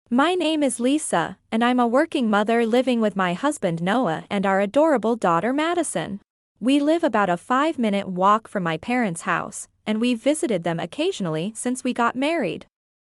My name is Lisa, and I'm a working mother living with my husband Noah and our adorable daughter Madison. We live about a 5-minute walk from my parents' house, and we've visited them occasionally since we got married.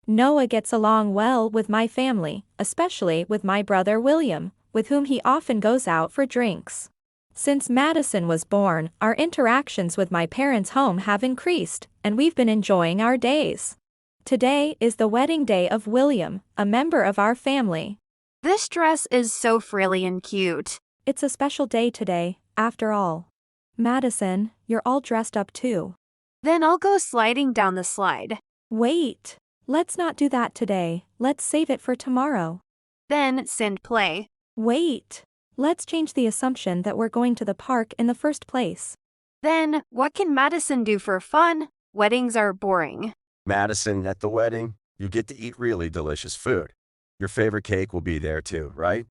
Noah gets along well with my family, especially with my brother William, with whom he often goes out for drinks. Since Madison was born, our interactions with my parents' home have increased, and we've been enjoying our days. Today is the wedding day of William, a member of our family. This dress is so frilly and cute. It's a special day today, after all. Madison, you're all dressed up too. Then I'll go sliding down the slide. Wait. Let's not do that today, let's save it for tomorrow. Then send play. Wait. Let's change the assumption that we're going to the park in the first place. Then, what can Madison do for fun? Weddings are boring. Madison, at the wedding, you get to eat really delicious food. Your favorite cake will be there too, right?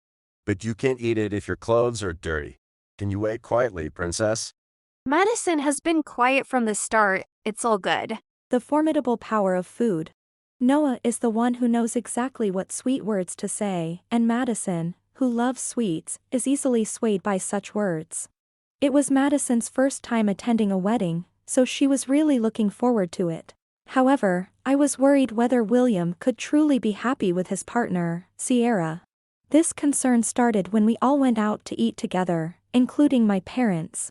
But you can't eat it if your clothes are dirty. Can you wait quietly, princess? Madison has been quiet from the start. It's all good. The formidable power of food. Noah is the one who knows exactly what sweet words to say, and Madison, who loves sweets, is easily swayed by such words. It was Madison's first time attending a wedding, so she was really looking forward to it. However, I was worried whether William could truly be happy with his partner, Sierra. This concern started when we all went out to eat together, including my parents.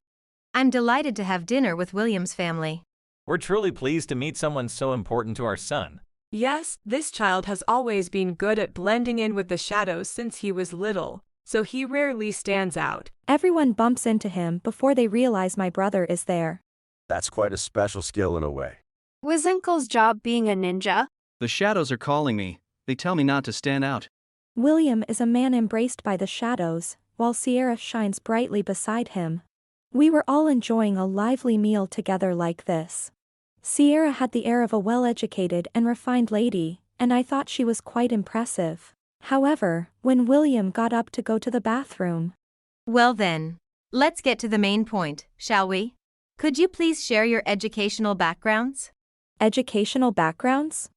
I'm delighted to have dinner with William's family. We're truly pleased to meet someone so important to our son. Yes, this child has always been good at blending in with the shadows since he was little, so he rarely stands out. Everyone bumps into him before they realize my brother is there. That's quite a special skill in a way. Was Uncle's job being a ninja? The shadows are calling me. They tell me not to stand out. William is a man embraced by the shadows, while Sierra shines brightly beside him. We were all enjoying a lively meal together like this. Sierra had the air of a well-educated and refined lady, and I thought she was quite impressive. However, when William got up to go to the bathroom. Well then, let's get to the main point, shall we? Could you please share your educational backgrounds? Educational backgrounds?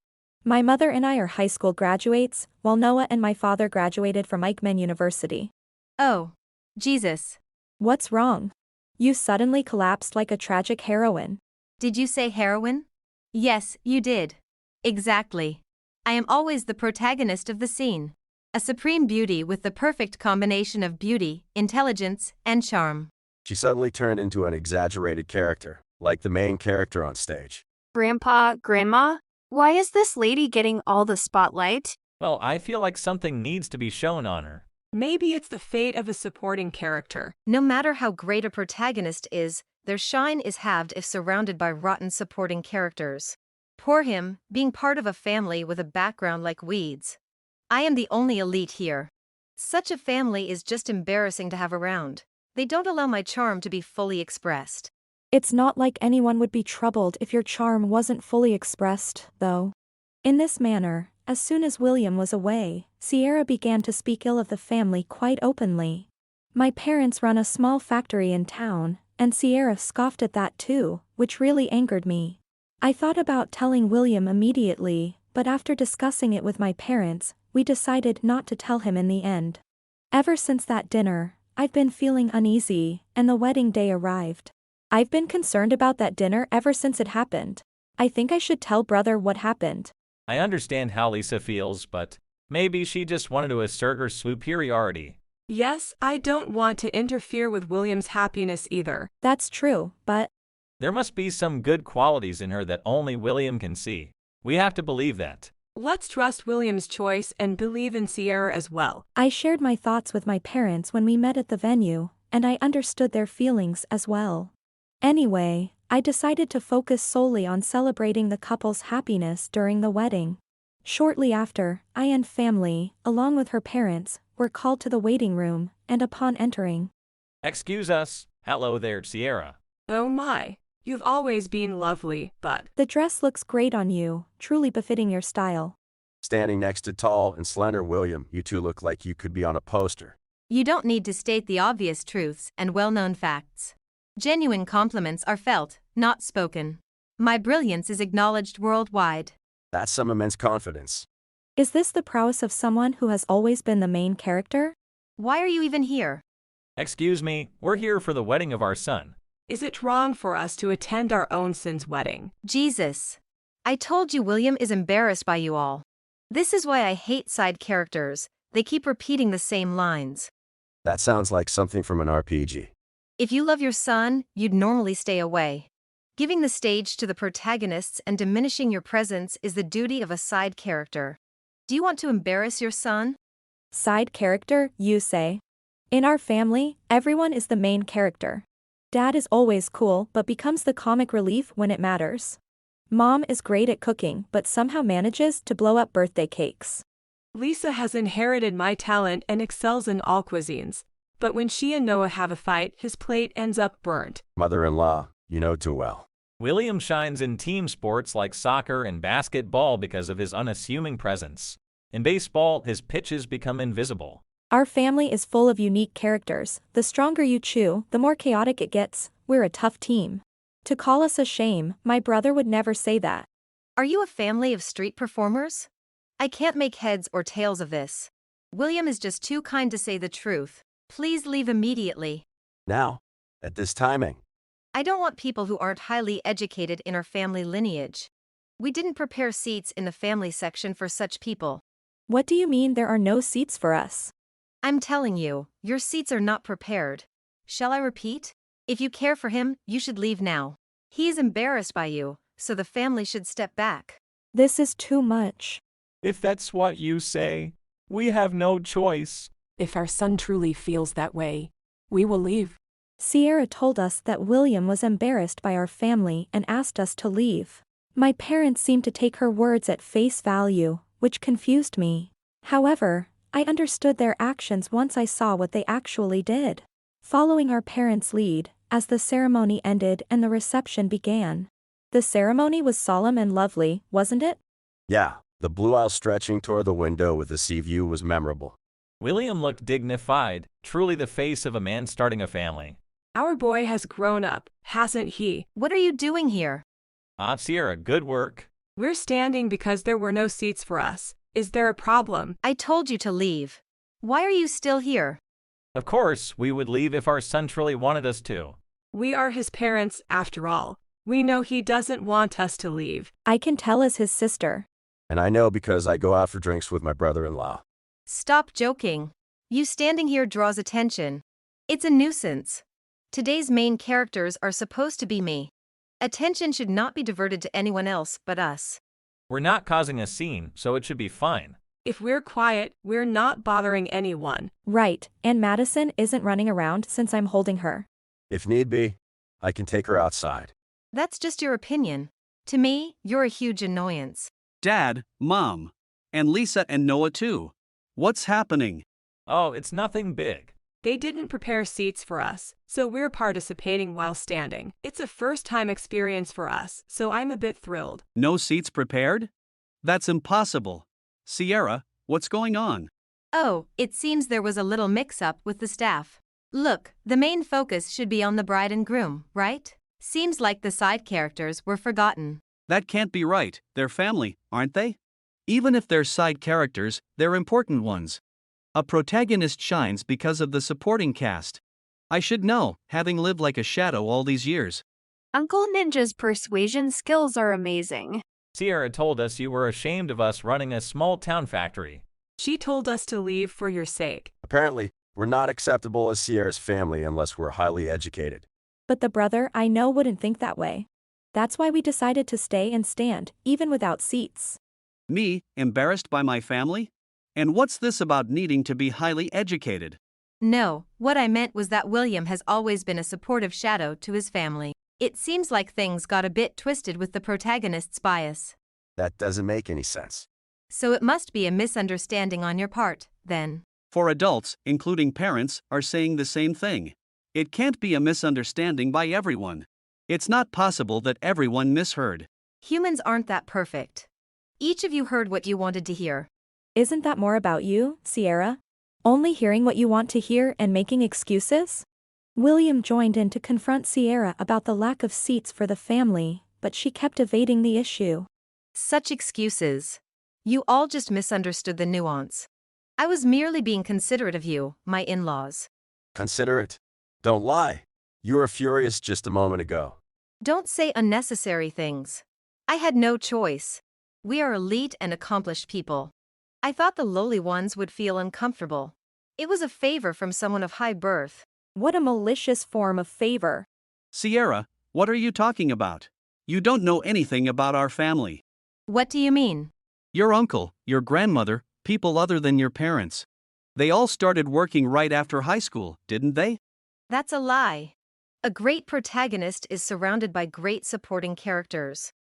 My mother and I are high school graduates, while Noah and my father graduated from Eichmann University. Oh, Jesus. What's wrong? You suddenly collapsed like a tragic heroine. Did you say heroine? Yes, you did. Exactly. I am always the protagonist of the scene. A supreme beauty with the perfect combination of beauty, intelligence, and charm. She suddenly turned into an exaggerated character, like the main character on stage. Grandpa, Grandma? Why is this lady getting all the spotlight? Well, I feel like something needs to be shown on her. Maybe it's the fate of a supporting character. No matter how great a protagonist is, their shine is halved if surrounded by rotten supporting characters. Poor him, being part of a family with a background like weeds. I am the only elite here. Such a family is just embarrassing to have around. They don't allow my charm to be fully expressed. It's not like anyone would be troubled if your charm wasn't fully expressed, though. In this manner, as soon as William was away, Sierra began to speak ill of the family quite openly. My parents run a small factory in town, and Sierra scoffed at that too, which really angered me. I thought about telling William immediately, but after discussing it with my parents, we decided not to tell him in the end. Ever since that dinner, I've been feeling uneasy, and the wedding day arrived. I've been concerned about that dinner ever since it happened. I think I should tell brother what happened. I understand how Lisa feels, but maybe she just wanted to assert her superiority. Yes, I don't want to interfere with William's happiness either. That's true, but There must be some good qualities in her that only William can see. We have to believe that. Let's trust William's choice and believe in Sierra as well. I shared my thoughts with my parents when we met at the venue, and I understood their feelings as well. Anyway, I decided to focus solely on celebrating the couple's happiness during the wedding. Shortly after, I and family, along with her parents, were called to the waiting room, and upon entering, Excuse us. Hello there, Sierra. Oh my, you've always been lovely, but the dress looks great on you, truly befitting your style. Standing next to tall and slender William, you two look like you could be on a poster. You don't need to state the obvious truths and well-known facts. Genuine compliments are felt, not spoken. My brilliance is acknowledged worldwide. That's some immense confidence. Is this the prowess of someone who has always been the main character? Why are you even here? Excuse me, we're here for the wedding of our son. Is it wrong for us to attend our own son's wedding? Jesus. I told you William is embarrassed by you all. This is why I hate side characters. They keep repeating the same lines. That sounds like something from an RPG. If you love your son, you'd normally stay away. Giving the stage to the protagonists and diminishing your presence is the duty of a side character. Do you want to embarrass your son? Side character, you say? In our family, everyone is the main character. Dad is always cool but becomes the comic relief when it matters. Mom is great at cooking but somehow manages to blow up birthday cakes. Lisa has inherited my talent and excels in all cuisines. But when she and Noah have a fight, his plate ends up burnt. Mother-in-law, you know too well. William shines in team sports like soccer and basketball because of his unassuming presence. In baseball, his pitches become invisible. Our family is full of unique characters. The stronger you chew, the more chaotic it gets. We're a tough team. To call us a shame, my brother would never say that. Are you a family of street performers? I can't make heads or tails of this. William is just too kind to say the truth. Please leave immediately. Now, at this timing. I don't want people who aren't highly educated in our family lineage. We didn't prepare seats in the family section for such people. What do you mean there are no seats for us? I'm telling you, your seats are not prepared. Shall I repeat? If you care for him, you should leave now. He is embarrassed by you, so the family should step back. This is too much. If that's what you say, we have no choice. If our son truly feels that way, we will leave. Sierra told us that William was embarrassed by our family and asked us to leave. My parents seemed to take her words at face value, which confused me. However, I understood their actions once I saw what they actually did. Following our parents' lead, as the ceremony ended and the reception began. The ceremony was solemn and lovely, wasn't it? Yeah, the blue aisle stretching toward the window with the sea view was memorable. William looked dignified, truly the face of a man starting a family. Our boy has grown up, hasn't he? What are you doing here? Sierra, good work. We're standing because there were no seats for us. Is there a problem? I told you to leave. Why are you still here? Of course, we would leave if our son truly wanted us to. We are his parents, after all. We know he doesn't want us to leave. I can tell as his sister. And I know because I go out for drinks with my brother-in-law. Stop joking. You standing here draws attention. It's a nuisance. Today's main characters are supposed to be me. Attention should not be diverted to anyone else but us. We're not causing a scene, so it should be fine. If we're quiet, we're not bothering anyone. Right, and Madison isn't running around since I'm holding her. If need be, I can take her outside. That's just your opinion. To me, you're a huge annoyance. Dad, Mom, and Lisa and Noah too. What's happening? Oh, it's nothing big. They didn't prepare seats for us, so we're participating while standing. It's a first-time experience for us, so I'm a bit thrilled. No seats prepared? That's impossible. Sierra, what's going on? Oh, it seems there was a little mix-up with the staff. Look, the main focus should be on the bride and groom, right? Seems like the side characters were forgotten. That can't be right. They're family, aren't they? Even if they're side characters, they're important ones. A protagonist shines because of the supporting cast. I should know, having lived like a shadow all these years. Uncle Ninja's persuasion skills are amazing. Sierra told us you were ashamed of us running a small-town factory. She told us to leave for your sake. Apparently, we're not acceptable as Sierra's family unless we're highly educated. But the brother I know wouldn't think that way. That's why we decided to stay and stand, even without seats. Me, embarrassed by my family? And what's this about needing to be highly educated? No, what I meant was that William has always been a supportive shadow to his family. It seems like things got a bit twisted with the protagonist's bias. That doesn't make any sense. So it must be a misunderstanding on your part, then. For adults, including parents, are saying the same thing. It can't be a misunderstanding by everyone. It's not possible that everyone misheard. Humans aren't that perfect. Each of you heard what you wanted to hear. Isn't that more about you, Sierra? Only hearing what you want to hear and making excuses? William joined in to confront Sierra about the lack of seats for the family, but she kept evading the issue. Such excuses. You all just misunderstood the nuance. I was merely being considerate of you, my in-laws. Considerate. Don't lie. You were furious just a moment ago. Don't say unnecessary things. I had no choice. We are elite and accomplished people. I thought the lowly ones would feel uncomfortable. It was a favor from someone of high birth. What a malicious form of favor. Sierra, what are you talking about? You don't know anything about our family. What do you mean? Your uncle, your grandmother, people other than your parents. They all started working right after high school, didn't they? That's a lie. A great protagonist is surrounded by great supporting characters.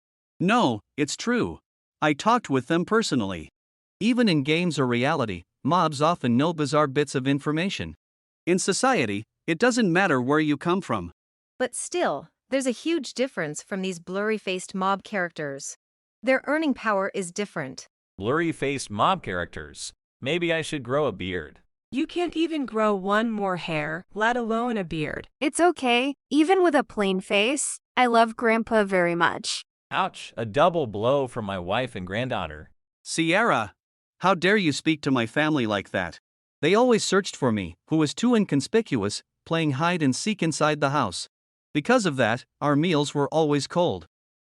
No, it's true. I talked with them personally. Even in games or reality, mobs often know bizarre bits of information. In society, it doesn't matter where you come from. But still, there's a huge difference from these blurry-faced mob characters. Their earning power is different. Blurry-faced mob characters. Maybe I should grow a beard. You can't even grow one more hair, let alone a beard. It's okay, even with a plain face. I love Grandpa very much. Ouch, a double blow from my wife and granddaughter. Sierra! How dare you speak to my family like that? They always searched for me, who was too inconspicuous, playing hide and seek inside the house. Because of that, our meals were always cold.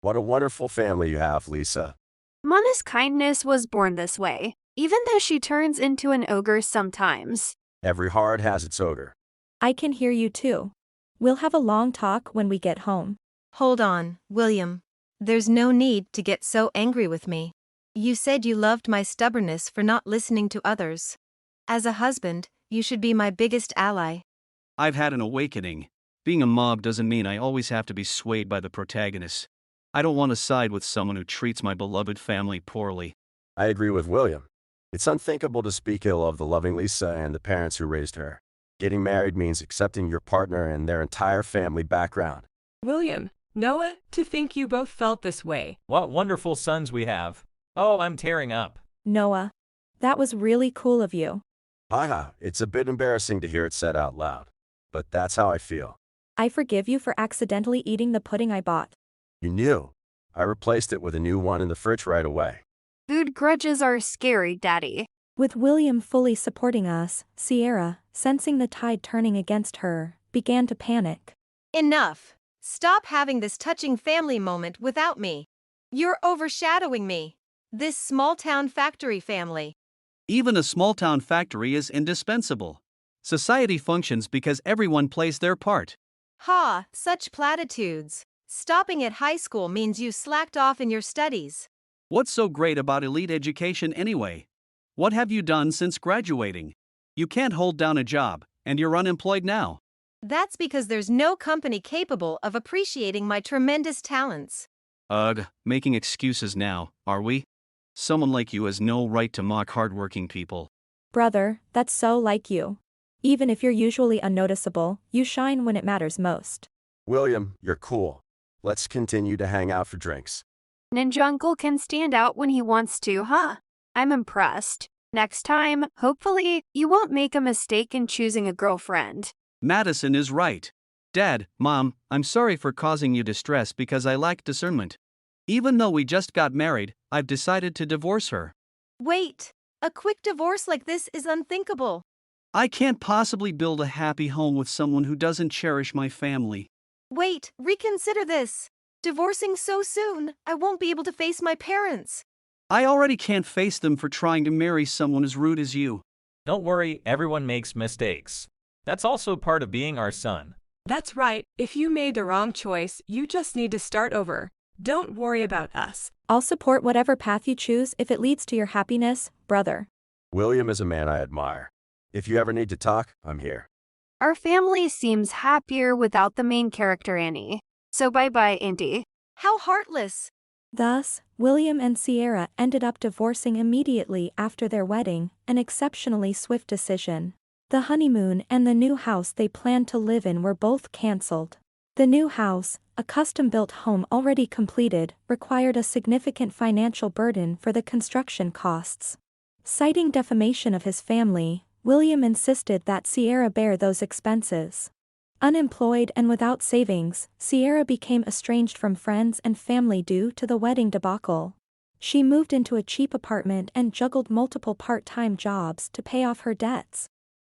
What a wonderful family you have, Lisa. Mana's kindness was born this way, even though she turns into an ogre sometimes. Every heart has its ogre. I can hear you too. We'll have a long talk when we get home. Hold on, William. There's no need to get so angry with me. You said you loved my stubbornness for not listening to others. As a husband, you should be my biggest ally. I've had an awakening. Being a mob doesn't mean I always have to be swayed by the protagonist. I don't want to side with someone who treats my beloved family poorly. I agree with William. It's unthinkable to speak ill of the loving Lisa and the parents who raised her. Getting married means accepting your partner and their entire family background. William, Noah, to think you both felt this way. What wonderful sons we have. Oh, I'm tearing up. Noah, that was really cool of you. Haha, it's a bit embarrassing to hear it said out loud. But that's how I feel. I forgive you for accidentally eating the pudding I bought. You knew. I replaced it with a new one in the fridge right away. Food grudges are scary, Daddy. With William fully supporting us, Sierra, sensing the tide turning against her, began to panic. Enough! Stop having this touching family moment without me. You're overshadowing me. This small-town factory family. Even a small-town factory is indispensable. Society functions because everyone plays their part. Ha, such platitudes. Stopping at high school means you slacked off in your studies. What's so great about elite education anyway? What have you done since graduating? You can't hold down a job, and you're unemployed now. That's because there's no company capable of appreciating my tremendous talents. Ugh, making excuses now, are we? Someone like you has no right to mock hardworking people. Brother, that's so like you. Even if you're usually unnoticeable, you shine when it matters most. William, you're cool. Let's continue to hang out for drinks. Ninja Uncle can stand out when he wants to, huh? I'm impressed. Next time, hopefully, you won't make a mistake in choosing a girlfriend. Madison is right. Dad, Mom, I'm sorry for causing you distress because I lack discernment. Even though we just got married, I've decided to divorce her. Wait, a quick divorce like this is unthinkable. I can't possibly build a happy home with someone who doesn't cherish my family. Wait, reconsider this. Divorcing so soon, I won't be able to face my parents. I already can't face them for trying to marry someone as rude as you. Don't worry, everyone makes mistakes. That's also part of being our son. That's right, if you made the wrong choice, you just need to start over. Don't worry about us. I'll support whatever path you choose if it leads to your happiness, brother. William is a man I admire. If you ever need to talk, I'm here. Our family seems happier without the main character, Annie. So bye-bye, Indy. How heartless. Thus, William and Sierra ended up divorcing immediately after their wedding, an exceptionally swift decision. The honeymoon and the new house they planned to live in were both cancelled. The new house, a custom-built home already completed, required a significant financial burden for the construction costs. Citing defamation of his family, William insisted that Sierra bear those expenses. Unemployed and without savings, Sierra became estranged from friends and family due to the wedding debacle. She moved into a cheap apartment and juggled multiple part-time jobs to pay off her debts.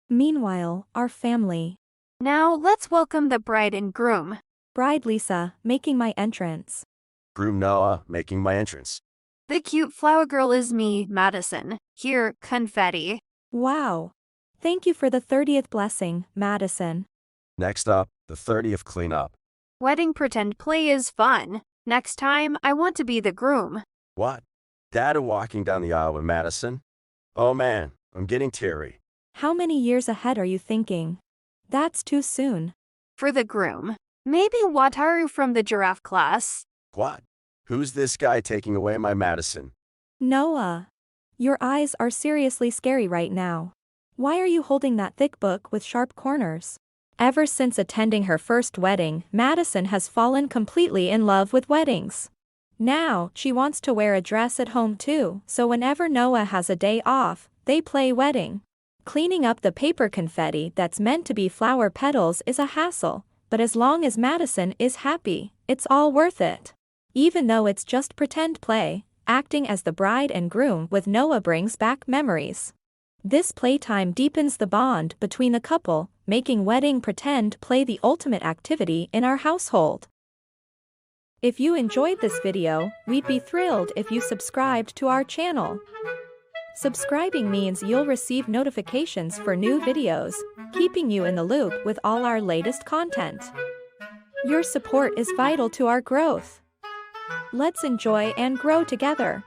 Meanwhile, our family. Now let's welcome the bride and groom. Bride Lisa, making my entrance. Groom Noah, making my entrance. The cute flower girl is me, Madison. Here, confetti. Wow. Thank you for the 30th blessing, Madison. Next up, the 30th cleanup. Wedding pretend play is fun. Next time, I want to be the groom. What? Dad walking down the aisle with Madison? Oh man, I'm getting teary. How many years ahead are you thinking? That's too soon. For the groom. Maybe Wataru from the giraffe class. What? Who's this guy taking away my Madison? Noah. Your eyes are seriously scary right now. Why are you holding that thick book with sharp corners? Ever since attending her first wedding, Madison has fallen completely in love with weddings. Now, she wants to wear a dress at home too, so whenever Noah has a day off, they play wedding. Cleaning up the paper confetti that's meant to be flower petals is a hassle, but as long as Madison is happy, it's all worth it. Even though it's just pretend play, acting as the bride and groom with Noah brings back memories. This playtime deepens the bond between the couple, making wedding pretend play the ultimate activity in our household. If you enjoyed this video, we'd be thrilled if you subscribed to our channel. Subscribing means you'll receive notifications for new videos, keeping you in the loop with all our latest content. Your support is vital to our growth. Let's enjoy and grow together.